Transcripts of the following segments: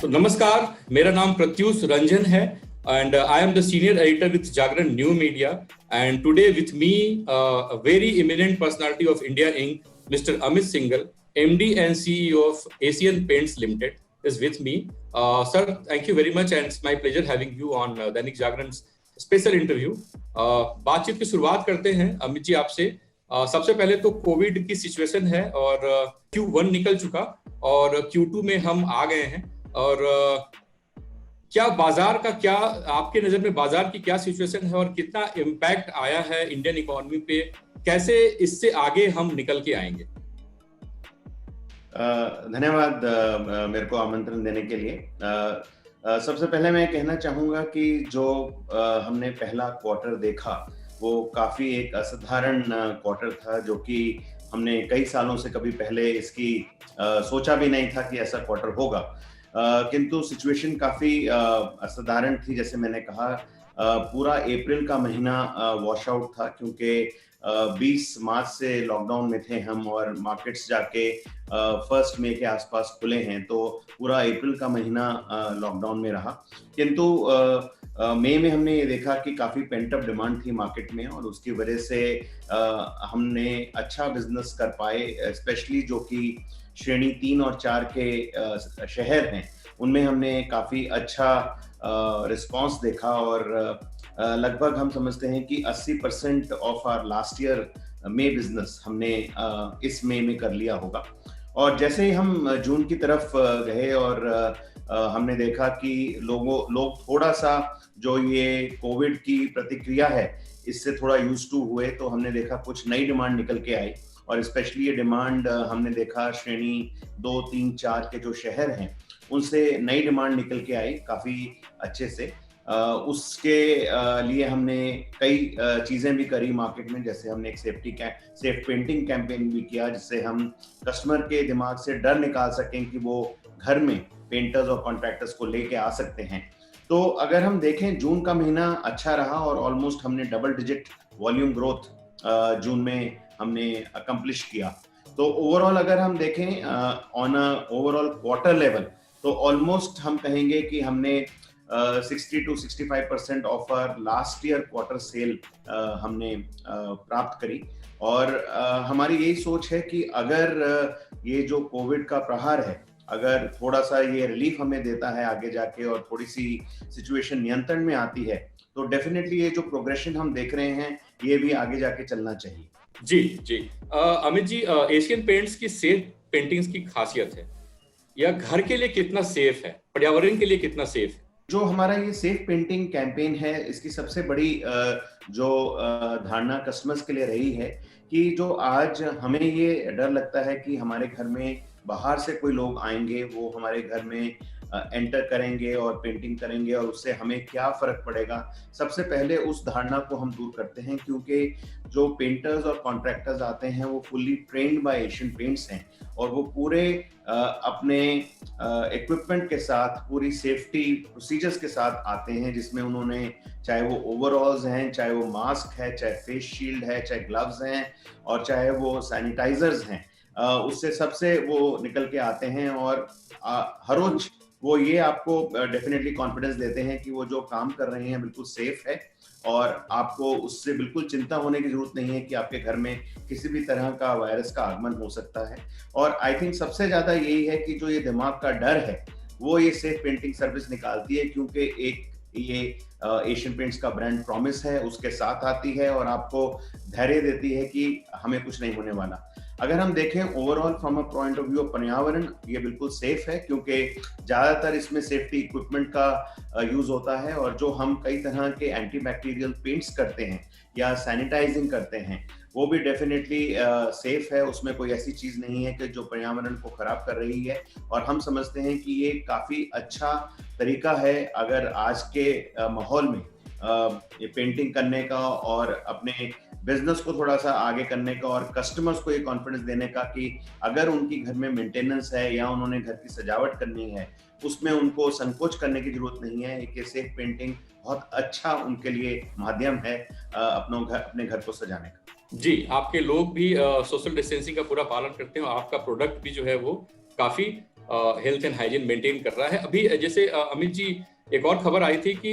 तो नमस्कार, मेरा नाम प्रत्युष रंजन है and I am the senior editor with Jagran New Media, and today with me a very eminent personality of India Inc., Mr. Amit Singhal, MD and CEO of Asian Paints Limited is with me. Sir, thank you very much and it's my pleasure having you on Dainik Jagran's special interview. बातचीत की शुरुआत करते हैं अमित जी आपसे। सबसे पहले तो Covid की सिचुएशन है और Q1 निकल चुका और Q2 में हम आ गए हैं और क्या बाजार का क्या आपके नजर में बाजार की क्या सिचुएशन है और कितना इम्पैक्ट आया है इंडियन इकोनॉमी पे, कैसे इससे आगे हम निकल के आएंगे? धन्यवाद मेरे को आमंत्रण देने के लिए। सबसे पहले मैं कहना चाहूंगा कि जो हमने पहला क्वार्टर देखा वो काफी एक असाधारण क्वार्टर था, जो कि हमने कई सालों से कभी पहले इसकी सोचा भी नहीं था कि ऐसा क्वार्टर होगा। किंतु सिचुएशन काफी असाधारण थी। जैसे मैंने कहा, पूरा अप्रैल का महीना वॉश आउट था, क्योंकि 20 मार्च से लॉकडाउन में थे हम और मार्केट्स जाके 1 मई के आसपास खुले हैं, तो पूरा अप्रैल का महीना लॉकडाउन में रहा। किंतु मई में हमने ये देखा कि काफी पेंट अप डिमांड थी मार्केट में और उसकी वजह से हमने अच्छा बिजनेस कर पाए। स्पेशली जो कि श्रेणी 3 और 4 के शहर हैं, उनमें हमने काफी अच्छा रिस्पांस देखा और लगभग हम समझते हैं कि 80% of our last year May business हमने इस मई में कर लिया होगा। और जैसे ही हम जून की तरफ गए और हमने देखा कि लोग थोड़ा सा जो ये कोविड की प्रतिक्रिया है इससे थोड़ा यूज टू हुए, तो हमने देखा कुछ नई डिमांड निकल के आई और स्पेशली ये डिमांड हमने देखा श्रेणी 2, 3, 4 के जो शहर हैं उनसे नई डिमांड निकल के आई काफी अच्छे से। उसके लिए हमने कई चीजें भी करी मार्केट में। जैसे हमने एक सेफ पेंटिंग कैंपेन भी किया, जिससे हम कस्टमर के दिमाग से डर निकाल सकें कि वो घर में पेंटर्स और कॉन्ट्रैक्टर्स को लेके आ सकते हैं। तो अगर हम देखें, जून का महीना अच्छा रहा और ऑलमोस्ट हमने डबल डिजिट वॉल्यूम ग्रोथ जून में हमने अकम्प्लिश किया। तो ओवरऑल अगर हम देखें on a overall quarter level, तो ऑलमोस्ट हम कहेंगे कि हमने 60 to 65% of our last year quarter sale हमने प्राप्त करी। और हमारी यही सोच है कि अगर ये जो कोविड का प्रहार है, अगर थोड़ा सा ये रिलीफ हमें देता है आगे जाके और थोड़ी सी सिचुएशन नियंत्रण में आती है, तो डेफिनेटली ये जो प्रोग्रेशन हम देख रहे हैं ये भी आगे जाके चलना चाहिए। जी। अमित जी, एशियन पेंट्स की सेफ पेंटिंग्स की खासियत है, यह घर के लिए कितना सेफ है, पर्यावरण के लिए कितना सेफ है? जो हमारा ये सेफ पेंटिंग कैंपेन है, इसकी सबसे बड़ी जो धारणा कस्टमर्स के लिए रही है कि जो आज हमें ये डर लगता है कि हमारे घर में बाहर से कोई लोग आएंगे, वो हमारे घर में एंटर करेंगे और पेंटिंग करेंगे और उससे हमें क्या फर्क पड़ेगा। सबसे पहले उस धारणा को हम दूर करते हैं, क्योंकि जो पेंटर्स और कॉन्ट्रैक्टर्स आते हैं वो fully trained by Asian Paints हैं और वो पूरे अपने इक्विपमेंट के साथ, पूरी सेफ्टी प्रोसीजर्स के साथ आते हैं, जिसमें उन्होंने, चाहे वो ओवरऑल्स हैं, चाहे वो मास्क है, चाहे फेस शील्ड है, चाहे ग्लव्स हैं और चाहे वो सैनिटाइजर्स हैं, उससे सबसे वो निकल के आते हैं और हर रोज वो ये आपको डेफिनेटली कॉन्फिडेंस देते हैं कि वो जो काम कर रहे हैं बिल्कुल सेफ है और आपको उससे बिल्कुल चिंता होने की जरूरत नहीं है कि आपके घर में किसी भी तरह का वायरस का आगमन हो सकता है। और आई थिंक सबसे ज्यादा यही है कि जो ये दिमाग का डर है वो ये सेफ पेंटिंग सर्विस निकालती है, क्योंकि एक ये एशियन पेंट्स का ब्रांड प्रॉमिस है, उसके साथ आती है और आपको धैर्य देती है कि हमें कुछ नहीं होने वाला। अगर हम देखें overall from a point of view of पर्यावरण, ये बिल्कुल सेफ है, क्योंकि ज्यादातर इसमें सेफ्टी इक्विपमेंट का यूज होता है और जो हम कई तरह के एंटी बैक्टीरियल पेंट्स करते हैं या सैनिटाइजिंग करते हैं वो भी डेफिनेटली सेफ है। उसमें कोई ऐसी चीज नहीं है कि जो पर्यावरण को खराब कर रही है और हम समझते हैं कि ये काफी अच्छा तरीका है अगर आज के माहौल में ये पेंटिंग करने का और अपने बिजनेस को थोड़ा सा आगे करने का और कस्टमर्स को ये कॉन्फिडेंस देने का कि अगर उनकी घर में मेंटेनेंस है या उन्होंने घर की सजावट करनी है, उसमें उनको संकोच करने की जरूरत नहीं है। एक सेफ पेंटिंग बहुत अच्छा उनके लिए माध्यम है अपने घर को सजाने का। जी, आपके लोग भी सोशल डिस्टेंसिंग का पूरा पालन करते हैं और आपका प्रोडक्ट भी जो है वो काफी हेल्थ एंड हाइजीन मेंटेन कर रहा है। अभी जैसे अमित जी, एक और खबर आई थी कि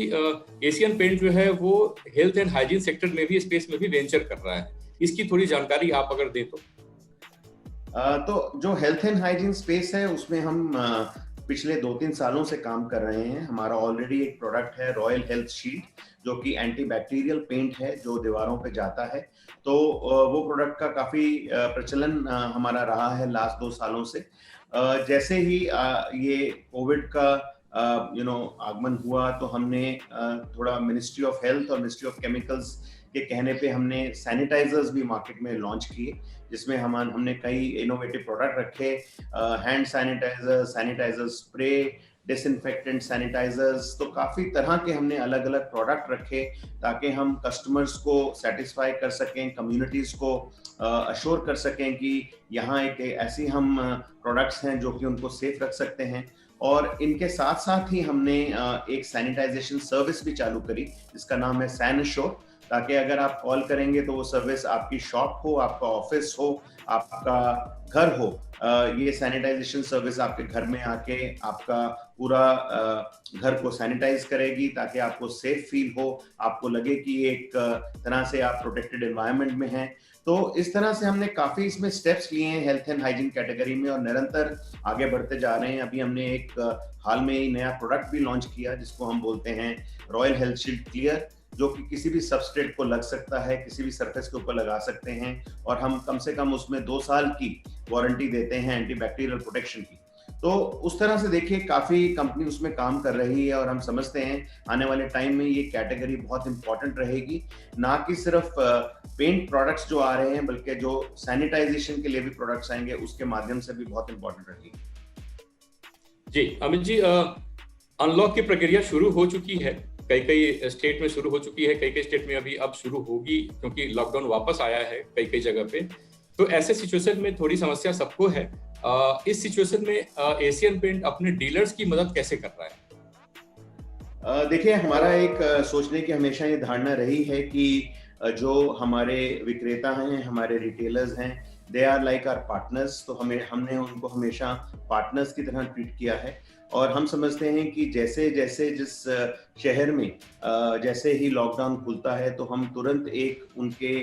एशियन पेंट जो है वो हेल्थ एंड हाइजीन सेक्टर में भी, स्पेस में भी वेंचर कर रहा है। इसकी थोड़ी जानकारी आप अगर दें तो। तो जो हेल्थ एंड हाइजीन स्पेस है उसमें हम पिछले 2-3 सालों से काम कर रहे हैं। हमारा ऑलरेडी एक प्रोडक्ट है रॉयल हेल्थ शील्ड, जो कि एंटी बैक्टीरियल पेंट है जो दीवारों पे जाता है। तो वो प्रोडक्ट का काफी प्रचलन हमारा रहा है लास्ट 2 सालों से। जैसे ही ये कोविड का आगमन हुआ तो हमने थोड़ा मिनिस्ट्री ऑफ हेल्थ और मिनिस्ट्री ऑफ केमिकल्स के कहने पे हमने सैनिटाइजर्स भी मार्केट में लॉन्च किए, जिसमें हमने कई इनोवेटिव प्रोडक्ट रखे, hand sanitizer, sanitizer spray, disinfectant sanitizers. तो काफी तरह के हमने अलग अलग प्रोडक्ट रखे ताकि हम कस्टमर्स को सेटिस्फाई कर सकें, कम्युनिटीज को अश्योर कर सकें कि यहाँ एक ऐसी हम प्रोडक्ट्स हैं जो कि उनको सेफ रख सकते हैं। और इनके साथ साथ ही हमने एक सैनिटाइजेशन सर्विस भी चालू करी जिसका नाम है सैनश्योर, ताकि अगर आप कॉल करेंगे तो वो सर्विस आपकी शॉप हो, आपका ऑफिस हो, आपका घर हो, ये सैनिटाइजेशन सर्विस आपके घर में आके आपका पूरा घर को सैनिटाइज करेगी ताकि आपको सेफ फील हो, आपको लगे कि एक तरह से आप प्रोटेक्टेड एनवायरनमेंट में हैं। तो इस तरह से हमने काफी इसमें स्टेप्स लिए हैं हेल्थ एंड हाइजीन कैटेगरी में और निरंतर आगे बढ़ते जा रहे हैं। अभी हमने एक हाल में ही नया प्रोडक्ट भी लॉन्च किया जिसको हम बोलते हैं रॉयल हेल्थ शील्ड क्लियर, जो कि किसी भी सबस्ट्रेट को लग सकता है, किसी भी सरफेस के ऊपर लगा सकते हैं और हम कम से कम उसमें 2 साल की वारंटी देते हैं एंटीबैक्टीरियल प्रोटेक्शन की। तो उस तरह से देखिए काफी कंपनी उसमें काम कर रही है और हम समझते हैं आने वाले टाइम में ये कैटेगरी बहुत इंपॉर्टेंट रहेगी, ना कि सिर्फ पेंट प्रोडक्ट्स जो आ रहे हैं बल्कि जो सैनिटाइजेशन के लिए भी प्रोडक्ट्स आएंगे उसके माध्यम से भी बहुत इंपॉर्टेंट रहेगी। जी अमित जी, अनलॉक की प्रक्रिया शुरू हो चुकी है, कई स्टेट में शुरू हो चुकी है, कई स्टेट में अभी अब शुरू होगी क्योंकि लॉकडाउन वापस आया है कई जगह पे। तो ऐसे सिचुएशन में थोड़ी समस्या सबको है। इस सिचुएशन में एशियन पेंट अपने डीलर्स की मदद कैसे कर रहा है? देखिए हमारा एक सोचने की हमेशा ये धारणा रही है कि जो हमारे विक्रेता हैं, हमारे रिटेलर्स हैं, they are like our partners. तो हमने उनको हमेशा पार्टनर्स की तरह ट्रीट किया है और हम समझते हैं कि जैसे जैसे जिस शहर में जैसे ही लॉकडाउन खुलता है तो हम तुरंत एक उनके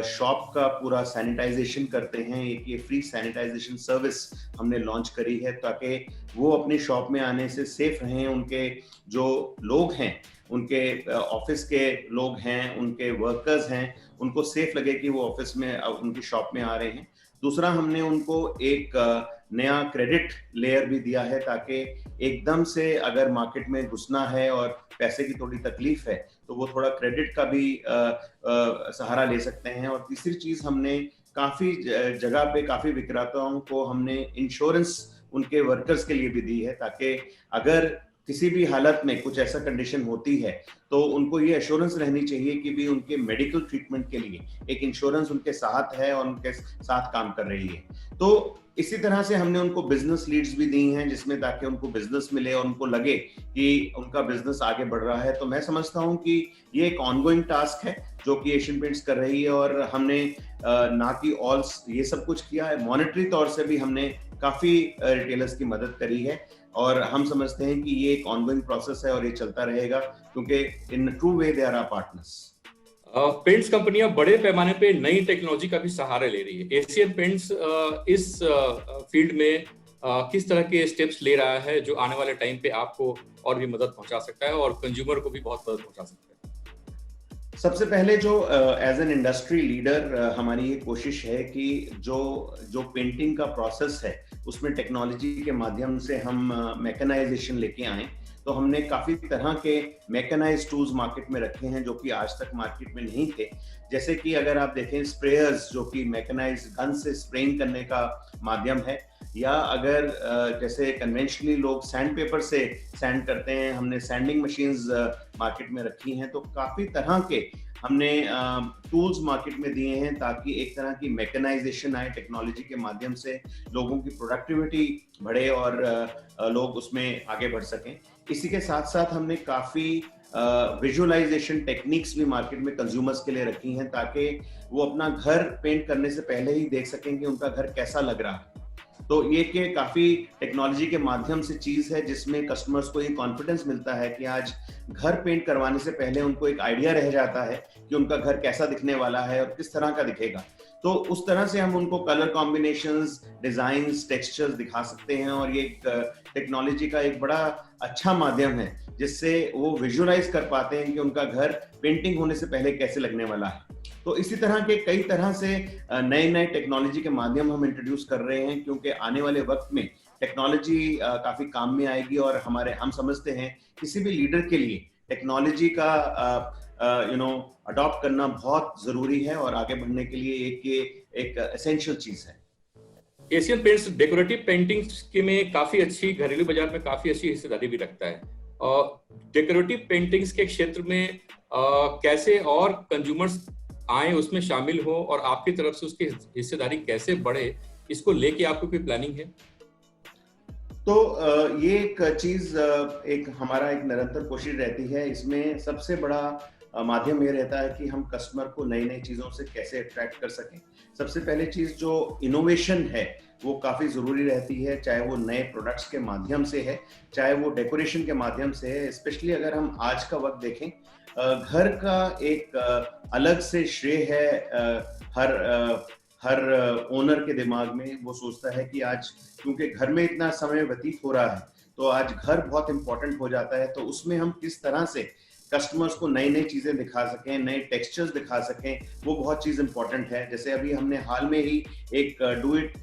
शॉप का पूरा सैनिटाइजेशन करते हैं। एक ये फ्री सैनिटाइजेशन सर्विस हमने लॉन्च करी है ताकि वो अपनी शॉप में आने से सेफ रहें, उनके जो लोग हैं, उनके ऑफिस के लोग हैं, उनके वर्कर्स हैं, उनको सेफ लगे कि वो ऑफिस में उनकी शॉप में आ रहे हैं। दूसरा, हमने उनको एक नया क्रेडिट लेयर भी दिया है ताकि एकदम से अगर मार्केट में घुसना है और पैसे की थोड़ी तकलीफ है तो वो थोड़ा क्रेडिट का भी सहारा ले सकते हैं। और तीसरी चीज, हमने काफी जगह पे काफी विक्रेताओं को हमने इंश्योरेंस उनके वर्कर्स के लिए भी दी है ताकि अगर किसी भी हालत में कुछ ऐसा कंडीशन होती है तो उनको ये एश्योरेंस रहनी चाहिए कि भी उनके मेडिकल ट्रीटमेंट के लिए एक इंश्योरेंस उनके साथ है और उनके साथ काम कर रही है। तो इसी तरह से हमने उनको बिजनेस लीड्स भी दी हैं जिसमें ताकि उनको बिजनेस मिले और उनको लगे कि उनका बिजनेस आगे बढ़ रहा है। तो मैं समझता हूं कि ये एक ऑनगोइंग टास्क है जो कि एशियन पेंट्स कर रही है और हमने ना कि ऑल ये सब कुछ किया है, मॉनेटरी तौर से भी हमने काफी रिटेलर्स की मदद करी है और हम समझते हैं कि ये एक ऑनगोइंग प्रोसेस है और ये चलता रहेगा क्योंकि in true way they are our partners. Paints कंपनियां बड़े पैमाने पे नई टेक्नोलॉजी का भी सहारा ले रही है। एशियन पेंट्स इस फील्ड में किस तरह के स्टेप्स ले रहा है जो आने वाले टाइम पे आपको और भी मदद पहुंचा सकता है और कंज्यूमर को भी बहुत मदद पहुंचा सकता है? सबसे पहले जो एज एन इंडस्ट्री लीडर हमारी ये कोशिश है कि जो पेंटिंग का प्रोसेस है उसमें टेक्नोलॉजी के माध्यम से हम मैकेनाइजेशन लेके आए। तो हमने काफी तरह के मैकेनाइज्ड टूल्स मार्केट में रखे हैं जो कि आज तक मार्केट में नहीं थे। जैसे कि अगर आप देखें स्प्रेयर्स जो कि मैकेनाइज्ड गन से स्प्रेइंग करने का माध्यम है, या अगर जैसे कन्वेंशनली लोग सैंड पेपर से सैंड करते हैं, हमने सैंडिंग मशीन्स मार्केट में रखी हैं। तो काफी तरह के हमने टूल्स मार्केट में दिए हैं ताकि एक तरह की मैकेनाइजेशन आए, टेक्नोलॉजी के माध्यम से लोगों की प्रोडक्टिविटी बढ़े और लोग उसमें आगे बढ़ सकें। इसी के साथ साथ हमने काफी विजुअलाइजेशन टेक्निक्स भी मार्केट में कंज्यूमर्स के लिए रखी हैं ताकि वो अपना घर पेंट करने से पहले ही देख सकें कि उनका घर कैसा लग रहा है। तो ये कि काफी टेक्नोलॉजी के माध्यम से चीज है जिसमें कस्टमर्स को ये कॉन्फिडेंस मिलता है कि आज घर पेंट करवाने से पहले उनको एक आइडिया रह जाता है कि उनका घर कैसा दिखने वाला है और किस तरह का दिखेगा। तो उस तरह से हम उनको कलर कॉम्बिनेशंस, डिजाइन्स, टेक्सचर्स दिखा सकते हैं और ये एक टेक्नोलॉजी का एक बड़ा अच्छा माध्यम है जिससे वो विजुअलाइज कर पाते हैं कि उनका घर पेंटिंग होने से पहले कैसे लगने वाला है। तो इसी तरह के कई तरह से नए नए टेक्नोलॉजी के माध्यम हम इंट्रोड्यूस कर रहे हैं, क्योंकि आने वाले वक्त में टेक्नोलॉजी काफी काम में आएगी और हम समझते हैं किसी भी लीडर के लिए टेक्नोलॉजी का अडॉप्ट करना बहुत जरूरी है और आगे बढ़ने के लिए एक एसेंशियल चीज है। एशियन पेंट्स डेकोरेटिव पेंटिंग्स के में काफी अच्छी, घरेलू बाजार में काफी अच्छी हिस्सेदारी भी रखता है और डेकोरेटिव पेंटिंग्स के क्षेत्र में कैसे और कंज्यूमर्स आए उसमें शामिल हो और आपकी तरफ से उसकी हिस्सेदारी कैसे बढ़े, इसको लेके आपको कोई प्लानिंग है? तो ये एक चीज एक हमारा एक निरंतर कोशिश रहती है। इसमें सबसे बड़ा माध्यम ये रहता है कि हम कस्टमर को नई नई चीजों से कैसे अट्रैक्ट कर सकें। सबसे पहले चीज जो इनोवेशन है वो काफी जरूरी रहती है, चाहे वो नए प्रोडक्ट्स के माध्यम से है, चाहे वो डेकोरेशन के माध्यम से है। स्पेशली अगर हम आज का वक्त देखें, घर का एक अलग से श्रेय है हर ओनर के दिमाग में। वो सोचता है कि आज क्योंकि घर में इतना समय व्यतीत हो रहा है तो आज घर बहुत इंपॉर्टेंट हो जाता है। तो उसमें हम किस तरह से कस्टमर्स को नई नई चीजें दिखा सकें, नए टेक्सचर्स दिखा सकें, वो बहुत चीज इंपॉर्टेंट है। जैसे अभी हमने हाल में ही एक do it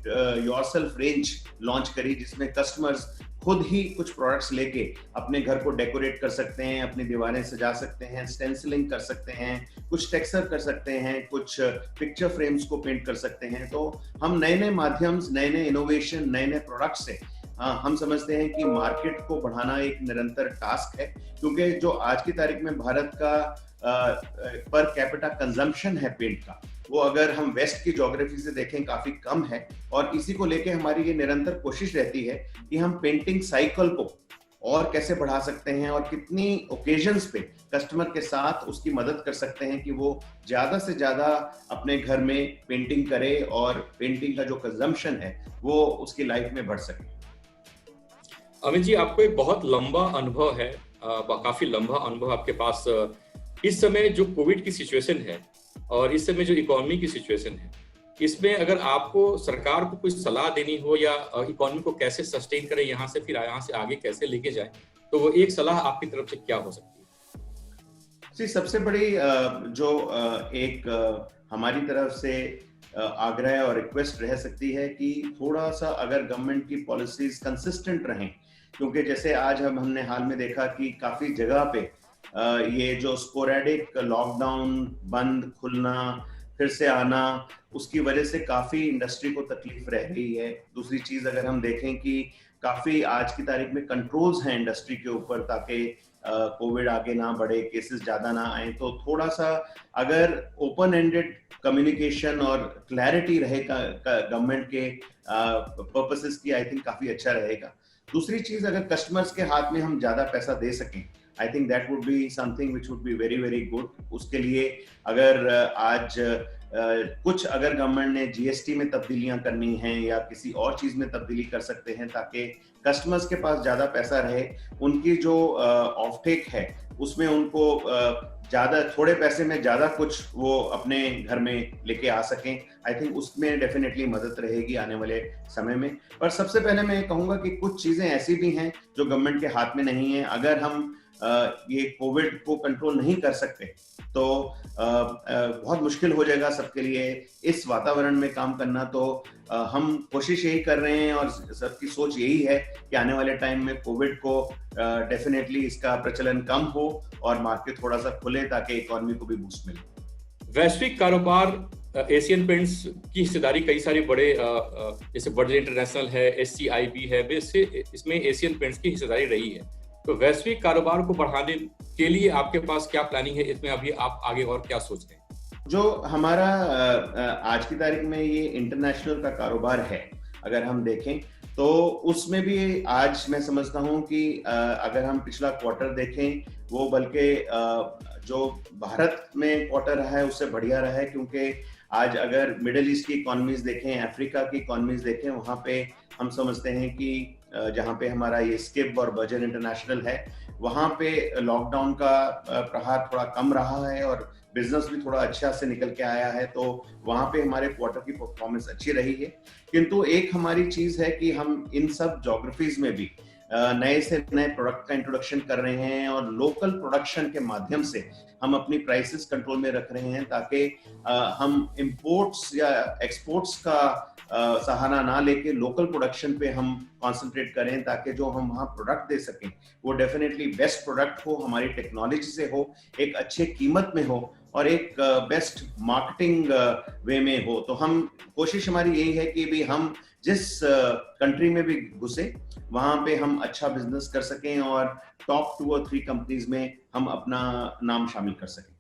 yourself range launch करी जिसमें कस्टमर्स खुद ही कुछ प्रोडक्ट्स लेके अपने घर को डेकोरेट कर सकते हैं, अपनी दीवारें सजा सकते हैं, स्टेंसिलिंग कर सकते हैं, कुछ टेक्सचर कर सकते हैं, कुछ पिक्चर फ्रेम्स को पेंट कर सकते हैं। तो हम नए नए माध्यम, नए नए इनोवेशन, नए नए प्रोडक्ट से हम समझते हैं कि मार्केट को बढ़ाना एक निरंतर टास्क है, क्योंकि जो आज की तारीख में भारत का पर कैपिटा कंजम्पशन है पेंट का, वो अगर हम वेस्ट की ज्योग्राफी से देखें काफी कम है। और इसी को लेके हमारी ये निरंतर कोशिश रहती है कि हम पेंटिंग साइकिल को और कैसे बढ़ा सकते हैं और कितनी ओकेजन्स पे कस्टमर के साथ उसकी मदद कर सकते हैं कि वो ज्यादा से ज्यादा अपने घर में पेंटिंग करे और पेंटिंग का जो कंजम्पशन है वो उसकी लाइफ में बढ़ सके। अमित जी, आपको एक बहुत लंबा अनुभव है, काफी लंबा अनुभव आपके पास। इस समय जो कोविड की सिचुएशन है और इस समय जो इकोनॉमी की सिचुएशन है, इसमें अगर आपको सरकार को कुछ सलाह देनी हो या इकोनॉमी को कैसे सस्टेन करें, यहाँ से आगे कैसे लेके जाए, तो वो एक सलाह आपकी तरफ से क्या हो सकती है? जी, सबसे बड़ी जो एक हमारी तरफ से आग्रह और रिक्वेस्ट रह सकती है कि थोड़ा सा अगर गवर्नमेंट की पॉलिसीज कंसिस्टेंट रहें, क्योंकि जैसे आज हमने हाल में देखा कि काफी जगह पे ये जो स्पोरेडिक लॉकडाउन, बंद खुलना, फिर से आना, उसकी वजह से काफी इंडस्ट्री को तकलीफ रह रही है। दूसरी चीज अगर हम देखें कि काफी आज की तारीख में कंट्रोल्स हैं इंडस्ट्री के ऊपर ताकि कोविड आगे ना बढ़े, केसेस ज्यादा ना आए, तो थोड़ा सा अगर ओपन एंडेड कम्युनिकेशन और क्लैरिटी रहेगा गवर्नमेंट के पर्पसेस की, आई थिंक काफी अच्छा रहेगा। दूसरी चीज, अगर कस्टमर्स के हाथ में हम ज्यादा पैसा दे सकें, I think that would be something which would be very very good. उसके लिए अगर आज कुछ अगर गवर्नमेंट ने जीएसटी में तब्दीलियां करनी हैं या किसी और चीज में तब्दीली कर सकते हैं ताकि कस्टमर्स के पास ज्यादा पैसा रहे, उनकी जो ऑफटेक है उसमें उनको ज्यादा, थोड़े पैसे में ज्यादा कुछ वो अपने घर में लेके आ सकें। आई थिंक उसमें डेफिनेटली मदद रहेगी आने वाले समय में। पर सबसे पहले मैं ये कहूंगा कि कुछ चीजें ऐसी भी हैं जो गवर्नमेंट के हाथ में नहीं है। अगर हम ये कोविड को कंट्रोल नहीं कर सकते तो बहुत मुश्किल हो जाएगा सबके लिए इस वातावरण में काम करना। तो हम कोशिश यही कर रहे हैं और सबकी सोच यही है कि आने वाले टाइम में कोविड को डेफिनेटली इसका प्रचलन कम हो और मार्केट थोड़ा सा खुले ताकि इकोनॉमी को भी बूस्ट मिले। वैश्विक कारोबार एशियन पेंट्स की हिस्सेदारी कई सारे बड़े जैसे बड़े इंटरनेशनल है, SCIB है, इसमें एशियन पेंट्स की हिस्सेदारी रही है। तो वैश्विक कारोबार को बढ़ाने के लिए आपके पास क्या प्लानिंग है? इसमें अभी आप आगे और क्या सोच रहे हैं? जो हमारा आज की तारीख में ये इंटरनेशनल का कारोबार है, अगर हम देखें तो उसमें भी आज मैं समझता हूँ कि अगर हम पिछला क्वार्टर देखें, वो बल्कि जो भारत में क्वार्टर रहा है उससे बढ़िया रहा है, क्योंकि आज अगर मिडिल ईस्ट की इकोनॉमीज देखें, अफ्रीका की इकोनॉमीज देखें, वहाँ पे हम समझते हैं कि जहाँ पे हमारा ये स्किप और बर्जर इंटरनेशनल है, वहाँ पे लॉकडाउन का प्रहार थोड़ा कम रहा है और बिजनेस भी थोड़ा अच्छा से निकल के आया है, तो वहाँ पे हमारे क्वार्टर की परफॉर्मेंस अच्छी रही है। किंतु एक हमारी चीज है कि हम इन सब ज्योग्राफीज में भी नए से नए प्रोडक्ट का इंट्रोडक्शन कर रहे हैं और लोकल प्रोडक्शन के माध्यम से हम अपनी प्राइसेस कंट्रोल में रख रहे हैं, ताकि हम इंपोर्ट्स या एक्सपोर्ट्स का सहारा ना लेके लोकल प्रोडक्शन पे हम कंसंट्रेट करें, ताकि जो हम वहाँ प्रोडक्ट दे सकें वो डेफिनेटली बेस्ट प्रोडक्ट हो, हमारी टेक्नोलॉजी से हो, एक अच्छे कीमत में हो और एक बेस्ट मार्केटिंग वे में हो। तो हम कोशिश हमारी यही है कि भी हम जिस कंट्री में भी घुसे वहां पे हम अच्छा बिजनेस कर सकें और टॉप 2 और 3 कंपनीज में हम अपना नाम शामिल कर सकें।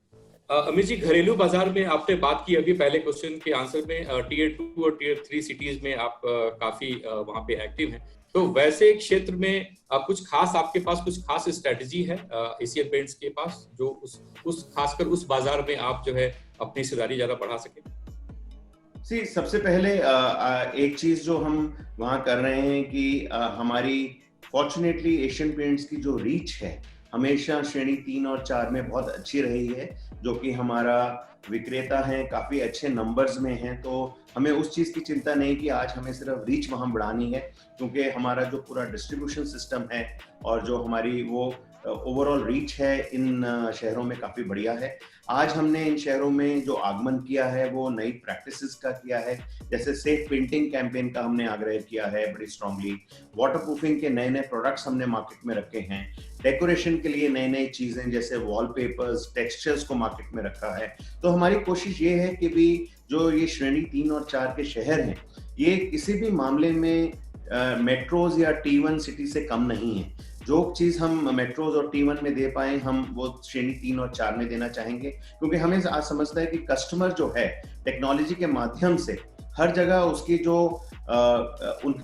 अमित जी, घरेलू बाजार में आपने बात की अभी पहले क्वेश्चन के आंसर में, टियर 2 और टियर 3 सिटीज में आप काफी वहां पे एक्टिव हैं, तो वैसे क्षेत्र में कुछ खास आपके पास कुछ खास स्ट्रेटजी है एशियन पेंट्स के पास, जो उस खासकर उस बाजार में आप जो है अपनी हिस्सेदारी ज्यादा बढ़ा सके? सबसे पहले एक चीज जो हम वहाँ कर रहे हैं कि हमारी फॉर्चुनेटली एशियन पेंट्स की जो रीच है हमेशा श्रेणी 3 और 4 में बहुत अच्छी रही है, जो कि हमारा विक्रेता हैं काफी अच्छे नंबर्स में हैं। तो हमें उस चीज की चिंता नहीं कि आज हमें सिर्फ रीच वहां बढ़ानी है, क्योंकि हमारा जो पूरा डिस्ट्रीब्यूशन सिस्टम है और जो हमारी वो ओवरऑल रीच है इन शहरों में काफी बढ़िया है। आज हमने इन शहरों में जो आगमन किया है वो नई प्रैक्टिसेस का किया है, जैसे सेफ पेंटिंग कैंपेन का हमने आग्रह किया है बड़ी स्ट्रांगली, वाटरप्रूफिंग के नए नए प्रोडक्ट्स हमने मार्केट में रखे हैं, डेकोरेशन के लिए नई नई चीजें जैसे वॉलपेपर्स, टेक्सचर्स को मार्केट में रखा है। तो हमारी कोशिश ये है कि भी जो ये श्रेणी 3 और 4 के शहर हैं, ये किसी भी मामले में मेट्रोज या T1 सिटी से कम नहीं है। जो चीज हम मेट्रोज और T1 में दे पाए हम वो श्रेणी 3 और 4 में देना चाहेंगे, क्योंकि हमें आज समझता है कि कस्टमर जो है टेक्नोलॉजी के माध्यम से हर जगह उसकी जो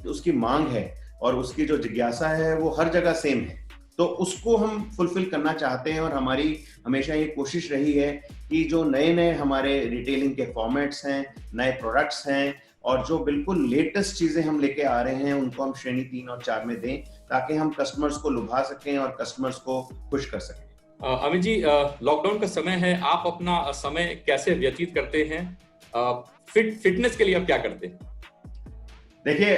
उसकी मांग है और उसकी जो जिज्ञासा है वो हर जगह सेम है, तो उसको हम फुलफिल करना चाहते हैं। और हमारी हमेशा ये कोशिश रही है कि जो नए नए हमारे रिटेलिंग के फॉर्मेट्स हैं, नए प्रोडक्ट्स हैं और जो बिल्कुल लेटेस्ट चीजें हम लेके आ रहे हैं उनको हम श्रेणी 3 और 4 में दें, ताकि हम कस्टमर्स को लुभा सकें और कस्टमर्स को खुश कर सकें। अमित जी, लॉकडाउन का समय है, आप अपना समय कैसे व्यतीत करते हैं? फिटनेस के लिए आप क्या करते हैं? देखिए,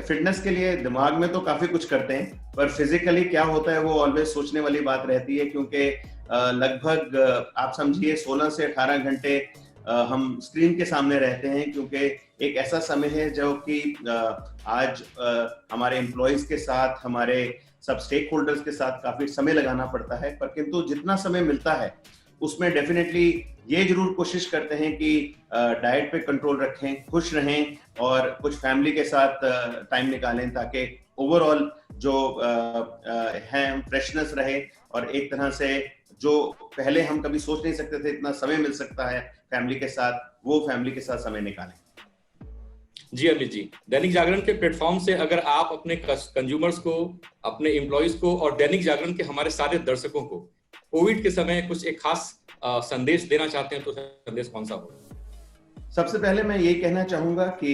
फिटनेस के लिए दिमाग में तो काफी कुछ करते हैं, पर फिजिकली क्या होता है वो ऑलवेज सोचने वाली बात रहती है, क्योंकि लगभग आप समझिए 16 से 18 घंटे हम स्क्रीन के सामने रहते हैं, क्योंकि एक ऐसा समय है जो कि आज हमारे एम्प्लॉइज के साथ, हमारे सब स्टेक होल्डर्स के साथ काफी समय लगाना पड़ता है, पर किंतु जितना समय मिलता है उसमें डेफिनेटली ये जरूर कोशिश करते हैं कि डाइट पे कंट्रोल रखें, खुश रहें और कुछ फैमिली के साथ टाइम निकालें, ताकि ओवरऑल जो है फ्रेशनेस रहे और एक तरह से जो पहले हम कभी सोच नहीं सकते थे इतना समय मिल सकता है फैमिली के साथ, वो फैमिली के साथ समय निकालें। जी अमित जी, दैनिक जागरण के प्लेटफॉर्म से अगर आप अपने कंज्यूमर्स को, अपने एम्प्लॉइज को और दैनिक जागरण के हमारे सारे दर्शकों को कोविड के समय कुछ एक खास संदेश देना चाहते हैं, तो संदेश कौन सा हो? सबसे पहले मैं ये कहना चाहूंगा कि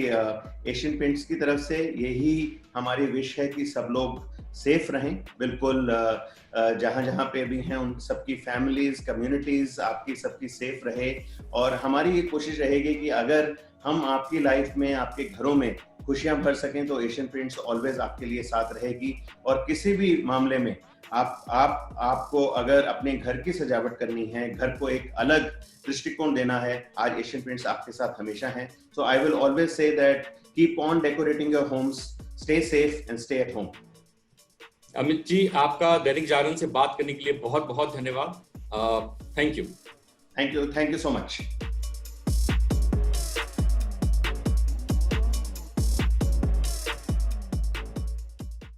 एशियन पेंट्स की तरफ से यही हमारी विश है कि सब लोग सेफ रहें, बिल्कुल जहां जहां पे भी हैं उन सबकी फैमिलीज, कम्युनिटीज आपकी सबकी सेफ रहे। और हमारी ये कोशिश रहेगी कि अगर हम आपकी लाइफ में, आपके घरों में खुशियां भर सकें तो एशियन पेंट्स ऑलवेज आपके लिए साथ रहेगी। और किसी भी मामले में आपको अगर अपने घर की सजावट करनी है, घर को एक अलग दृष्टिकोण देना है, आज एशियन पेंट्स आपके साथ हमेशा हैं। So I will always say that keep on decorating your homes, stay safe and stay at home. Amit ji, आपका दैनिक जागरण से बात करने के लिए बहुत बहुत धन्यवाद। Thank you so much.